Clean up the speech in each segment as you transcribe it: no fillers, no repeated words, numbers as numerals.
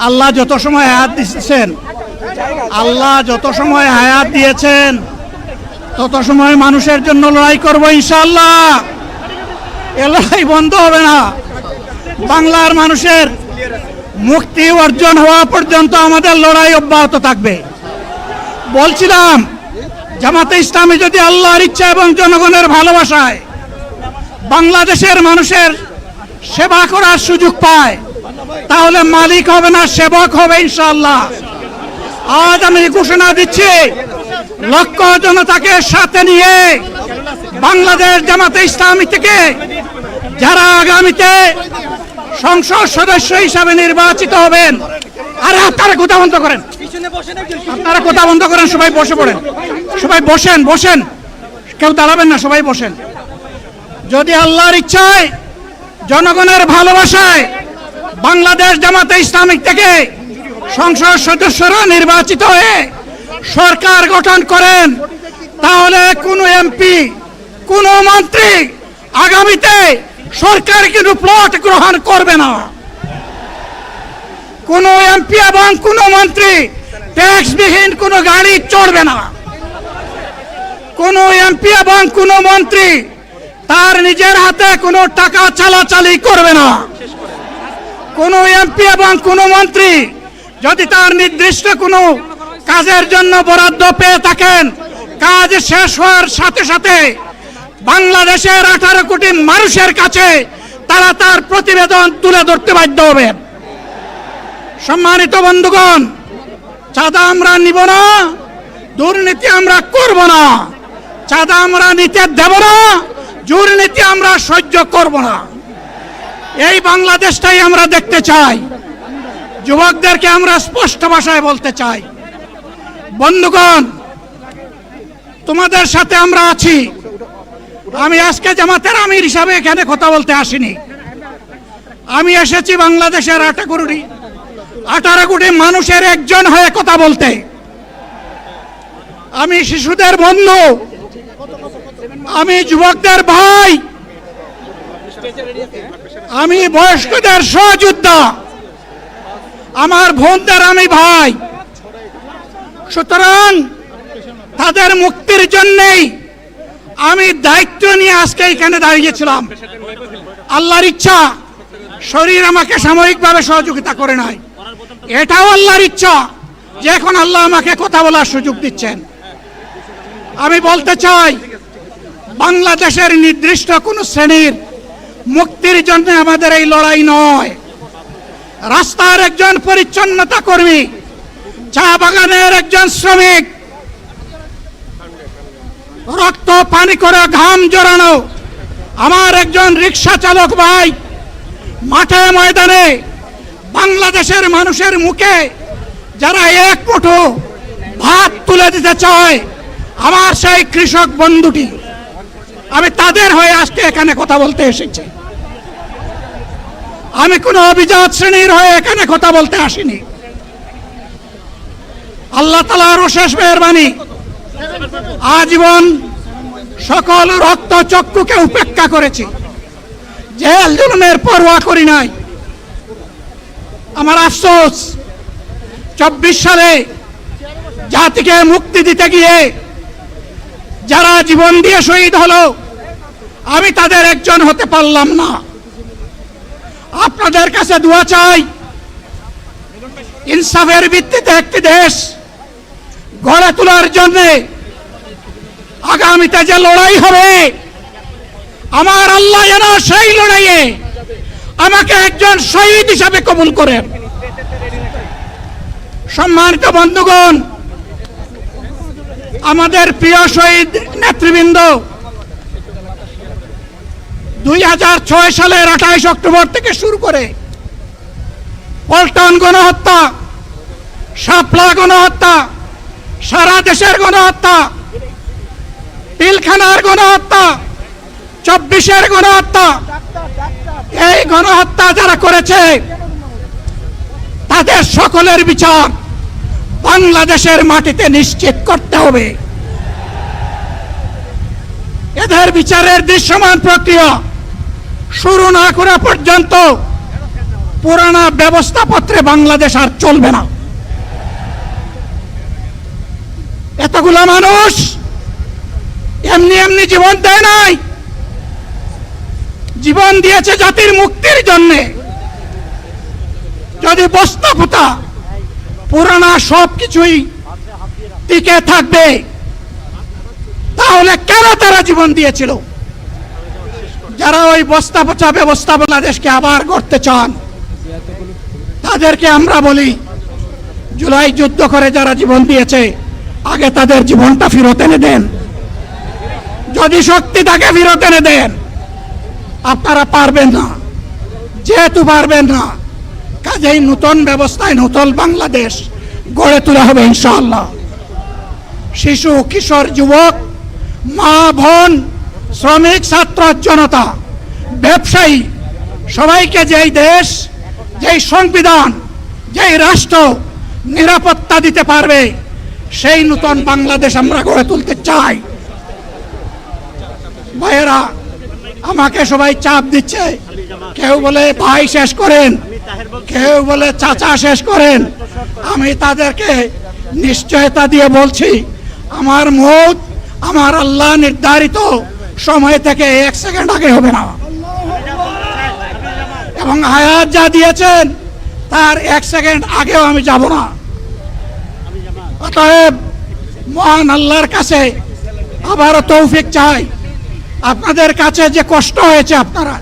আল্লাহ যত সময় হায়াত দিয়েছেন, আল্লাহ যত সময় হায়াত দিয়েছেন তত সময় মানুষের জন্য লড়াই করব ইনশাআল্লাহ। এ লড়াই বন্ধ হবে না। বাংলার মানুষের মুক্তি অর্জন হওয়া পর্যন্ত আমাদের লড়াই অব্যাহত থাকবে। বলছিলাম, জামাতে ইসলামী যদি আল্লাহর ইচ্ছা এবং জনগণের ভালোবাসায় বাংলাদেশের মানুষের সেবা করার সুযোগ পায়, তাহলে মালিক হবে না, সেবক হবে ইনশাআল্লাহ। আজ আমি ঘোষণা দিচ্ছি, লক্ষ জনতাকে সাথে নিয়ে বাংলাদেশ জামাতে ইসলামী থেকে যারা আগামীতে সংসদ সদস্য হিসাবে নির্বাচিত হবেন, আরে আপনারা কথা বন্ধ করেন, আপনারা কথা বন্ধ করেন, সবাই বসে পড়েন, সবাই বসেন, বসেন, কেউ দাঁড়াবেন না, সবাই বসেন। যদি আল্লাহর ইচ্ছায় জনগণের ভালোবাসায় বাংলাদেশ জামাতে ইসলামী থেকে সংসদ সদস্যরা নির্বাচিত হয়ে সরকার গঠন করেন, তাহলে কোনো এমপি, কোনো মন্ত্রী আগামীতে সরকার কিন্তু প্লট গ্রহণ করবে না। কোনো এমপি এবং কোনো মন্ত্রী ট্যাক্সবিহীন কোনো গাড়ি চড়বে না। কোনো এমপি এবং কোনো মন্ত্রী তার নিজের হাতে কোনো টাকা চালাচালি করবে না। কোনো এমপি এবং কোনো মন্ত্রী যদি তার নির্দিষ্ট কোনো কাজের জন্য বরাদ্দ পেয়ে থাকেন, কাজ শেষ হওয়ার সাথে সাথে বাংলাদেশের 18 কোটি মানুষের কাছে তারা তার প্রতিবেদন তুলে ধরতে বাধ্য হবে। সম্মানিত বন্ধুগণ, চাঁদা আমরা নিব না, দুর্নীতি আমরা করব না, চাঁদা আমরা নিতে দেব না, দুর্নীতি আমরা সহ্য করব না। এই বাংলাদেশটাই আমরা দেখতে চাই। যুবকদেরকে আমরা স্পষ্ট ভাষায় বলতে চাই, বন্ধুগণ, তোমাদের সাথে আমরা আছি। আমি আজকে জামাতের আমির হিসাবে এখানে কথা বলতে আসিনি। আমি এসেছি বাংলাদেশের 18 কোটি মানুষের একজন হয়ে কথা বলতে। আমি শিশুদের বন্ধু, আমি যুবকদের ভাই, আমি বয়স্কদের সহযোদ্ধা, আমার বোনদের আমি ভাই। সুতরাং তাদের মুক্তির জন্যই আমি দায়িত্ব নিয়ে আজকে এখানে দাঁড়িয়েছিলাম। আল্লাহর ইচ্ছা, শরীর আমাকে সাময়িকভাবে সহযোগিতা করে নাই, এটাও আল্লাহর ইচ্ছা যে এখন আল্লাহ আমাকে কথা বলার সুযোগ দিচ্ছেন। আমি বলতে চাই, বাংলাদেশের নির্দিষ্ট কোন শ্রেণীর মুক্তির জন্য আমাদের এই লড়াই নয়। রাস্তার একজন পরিচ্ছন্নতা কর্মী, চা বাগানের একজন শ্রমিক, রক্ত পানি করে ঘাম জড়ানো আমার একজন রিক্সা চালক ভাই মাঠে ময়দানে বাংলাদেশের মানুষের মুখে যারা এক মুঠো ভাত তুলে দিতে চায়, আমার সেই কৃষক বন্ধুটি, আমি তাদের হয়ে আজকে এখানে কথা বলতে এসেছি। আমি কোনো অভিজাত শ্রেণীর হয়ে এখানে কথা বলতে আসিনি। আল্লাহ তাআলার অশেষ মেহেরবানি, আজীবন সকল রক্ত চক্ষুকে উপেক্ষা করেছি, জেল জুলুমের পরোয়া করি নাই। আমার আফসোস, 24 সালে জাতিকে মুক্তি দিতে গিয়ে যারা জীবন দিয়ে শহীদ হলো, আমি তাদের একজন হতে পারলাম না। আপনাদের কাছে দোয়া চাই, ইনসাফের ভিত্তিতে একটি দেশ গড়ে তোলার জন্য আগামীতে যে লড়াই হবে, আমার আল্লাহ যেন সেই লড়াইয়ে আমাকে একজন শহীদ হিসাবে কবুল করেন। সম্মানিত বন্ধুগণ, আমাদের প্রিয় শহীদ নেতৃবৃন্দ 2006 সালের 28 অক্টোবর থেকে শুরু করে পল্টন গণহত্যা, শাপলা গণহত্যা, সারা দেশের গণহত্যা, পিলখানার গণহত্যা, 24-এর গণহত্যা, এই গণহত্যা যারা করেছে তাদের সকলের বিচার বাংলাদেশের মাটিতে নিশ্চিত করতে হবে। এদের বিচারের দৃশ্যমান প্রক্রিয়া শুরু না করা পর্যন্ত পুরানা ব্যবস্থাপত্রে বাংলাদেশ আর চলবে না। এতগুলো মানুষ এমনি এমনি জীবন দেয় নাই, জীবন দিয়েছে জাতির মুক্তির জন্যে। যদি বস্তাপোতা পুরানা সবকিছুই টিকে থাকবে, তাহলে কেন তারা জীবন দিয়েছিল? যারা ওই বস্তাপচা ব্যবস্থা বাংলাদেশকে আবার গড়তে চান, তাদেরকে আমরা বলি, জুলাই যুদ্ধ করে যারা জীবন দিয়েছে, আগে তাদের জীবনটা ফেরত এনে দেন। যদি শক্তি তাকে ফেরত এনে দেন। আপনারা পারবেন না, যেহেতু পারবেন না, কাজেই নতুন ব্যবস্থায় নতুন বাংলাদেশ গড়ে তোলা হবে ইনশাআল্লাহ। শিশু, কিশোর, যুবক, মা, বোন, শ্রমিক, ছাত্র জনতা, ব্যবসায়ী, সবাইকে যেই দেশ, যেই সংবিধান, যেই রাষ্ট্র নিরাপত্তা দিতে পারবে, সেই নতুন বাংলাদেশ আমরা গড়ে তুলতে চাই। ভাইয়েরা, আমাকে সবাই চাপ দিচ্ছে, কেউ বলে ভাই শেষ করেন, কেউ বলে চাচা শেষ করেন। আমি তাদেরকে নিশ্চয়তা দিয়ে বলছি, আমার মৌত আমার আল্লাহ নির্ধারিত সময় থেকে 1 সেকেন্ড আগে হবে না, এবং হায়াত যা দিয়েছেন তার 1 সেকেন্ড আগেও আমি যাব না। অতএব মহান আল্লাহর কাছে আবারও তৌফিক চাই। আপনাদের কাছে যে কষ্ট হয়েছে, আপনারা,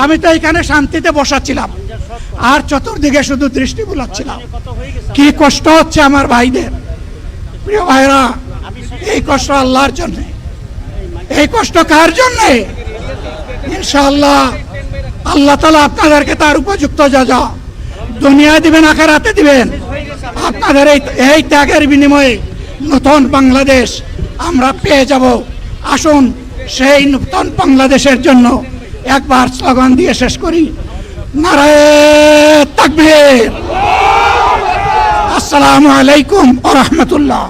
আমি তো এখানে শান্তিতে বসাচ্ছিলাম, আর চতুর্দিকে শুধু দৃষ্টি বুলাচ্ছিলাম। কি কষ্ট হচ্ছে আমার ভাইদের। প্রিয় ভাইরা, এই কষ্ট আল্লাহর জন্য। এই কষ্ট কার জন্য? ইনশাআল্লাহ আল্লাহ তাআলা আপনাদেরকে তার উপযুক্ত জাযা দুনিয়ায় দিবেন, আখিরাতে দিবেন। আপনাদের এই ত্যাগের বিনিময়ে নতুন বাংলাদেশ আমরা পেয়ে যাব। আসুন সেই নতুন বাংলাদেশের জন্য একবার স্লোগান দিয়ে শেষ করি, নারায়ে তাকবীর। আসসালামু আলাইকুম ওয়া রাহমাতুল্লাহ।